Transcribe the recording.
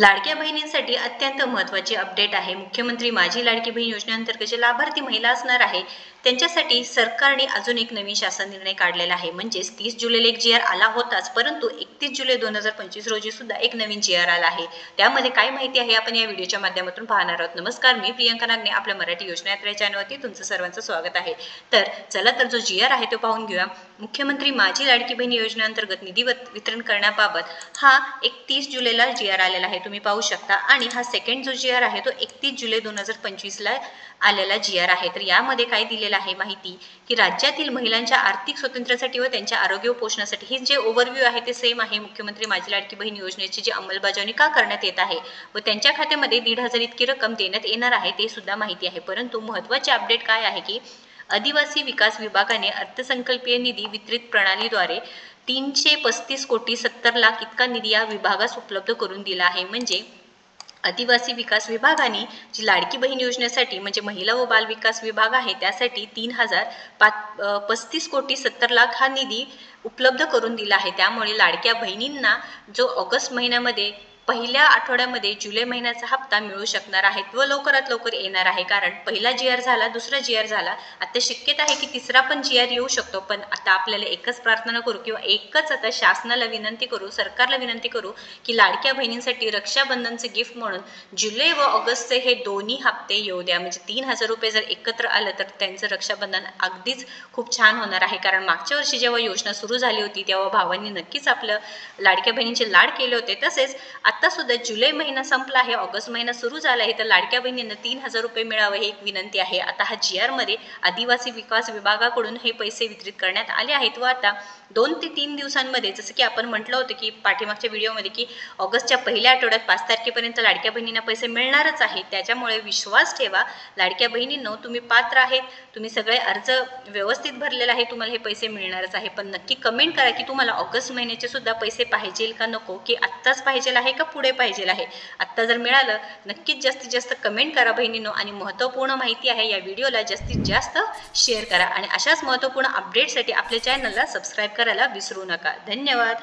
लाडक्या बहिणींसाठी अत्यंत महत्त्वाची अपडेट आहे। मुख्यमंत्री माझी लाडकी बहीण योजनेअंतर्गत जे लाभार्थी महिला असणार आहे त्यांच्यासाठी सरकारने अजून एक नवीन शासन निर्णय काढलेला आहे। म्हणजेच 30 जुलैला एक जी आर आला होताच, परंतु 31 जुलै 2025 रोजी सुद्धा एक नवीन जी आर आला आहे। त्यामध्ये काय माहिती आहे आपण या व्हिडिओच्या माध्यमातून पाहणार आहोत। नमस्कार, मी प्रियंका नागने, आपल्या मराठी योजना यात्रा चॅनलवरती तुमचं सर्वांचं स्वागत आहे। तर चला तर जो जी आर आहे तो पाहून घेऊया। मुख्यमंत्री माझी लाडकी बहीण योजनेअंतर्गत निधी वितरण करण्याबाबत हा 31 जुलैला जी आर आलेला आहे, तुम्ही पाहू शकता। आणि हा सेकंड जो जी आर आहे तो 31 जुलै 2025 ला आलेला जी आर आहे। तर यामध्ये काय दिलेलं आहे माहिती की राज्यातील महिलांच्या आर्थिक स्वातंत्र्यासाठी व त्यांच्या आरोग्य व पोषणासाठी हे जे ओव्हरव्ह्यू आहे ते सेम आहे। मुख्यमंत्री माझी लाडकी बहीण योजनेची जी अंमलबजावणी का करण्यात येत आहे व त्यांच्या खात्यामध्ये 1,500 इतकी रक्कम देण्यात येणार आहे ते सुद्धा माहिती आहे। परंतु महत्त्वाचे अपडेट काय आहे की आदिवासी विकास विभागाने अर्थसंकल्पीय निधी वितरित प्रणालीद्वारे 335 कोटी 70 लाख इतका निधी या विभागास उपलब्ध करून दिला आहे। म्हणजे आदिवासी विकास विभागाने जी लाडकी बहीण योजनेसाठी म्हणजे महिला व बाल विकास विभाग आहे त्यासाठी 3,035 कोटी 70 लाख हा निधी उपलब्ध करून दिला आहे। त्यामुळे लाडक्या बहिणींना जो ऑगस्ट महिन्यामध्ये पहिल्या आठवड्यामध्ये जुलै महिन्याचा हप्ता मिळू शकणार आहे व लवकरात लवकर येणार आहे। कारण पहिला जी आर झाला, दुसरा जी आर झाला, आता शक्यता आहे की तिसरा पण जी आर येऊ शकतो। पण आता आपल्याला एकच प्रार्थना करू किंवा एकच आता शासनाला विनंती करू, सरकारला विनंती करू की लाडक्या बहिणींसाठी रक्षाबंधनचे गिफ्ट म्हणून जुलै व ऑगस्टचे हे दोन्ही हप्ते येऊ द्या। म्हणजे 3,000 रुपये जर एकत्र आलं तर त्यांचं रक्षाबंधन अगदीच खूप छान होणार आहे। कारण मागच्या वर्षी जेव्हा योजना सुरू झाली होती तेव्हा भावांनी नक्कीच आपलं लाडक्या बहिणींचे लाड केले होते। तसेच आता सुद्धा जुलै महिना संपला आहे, ऑगस्ट महिना सुरू झाला आहे, तर लाडक्या बहिणींना 3,000 रुपये मिळावे ही एक विनंती आहे। आता हा जी आर मध्ये आदिवासी विकास विभागाकडून हे पैसे वितरित करण्यात आले आहेत व आता 2 ते 3 दिवसांमध्ये, जसं की आपण म्हटलं होतं की पाठीमागच्या व्हिडिओमध्ये की ऑगस्टच्या पहिल्या आठवड्यात 5 तारखेपर्यंत लाडक्या बहिणींना पैसे मिळणारच आहेत। त्याच्यामुळे विश्वास ठेवा लाडक्या बहिणींनो, तुम्ही पात्र आहेत, तुम्ही सगळे अर्ज व्यवस्थित भरलेला आहे, तुम्हाला हे पैसे मिळणारच आहे। पण नक्की कमेंट करा की तुम्हाला ऑगस्ट महिन्याचे सुद्धा पैसे पाहिजे का नको, की आत्ताच पाहिजे आहे का पुढे पाहिजे आहे। आत्ता जर मिळालं नक्कीच जास्तीत जास्त कमेंट करा बहिणींनो, आणि महत्त्वपूर्ण माहिती आहे या व्हिडिओला जास्तीत जास्त शेअर करा आणि अशाच महत्त्वपूर्ण अपडेटसाठी आपल्या चॅनलला सबस्क्राईब करायला विसरू नका। धन्यवाद।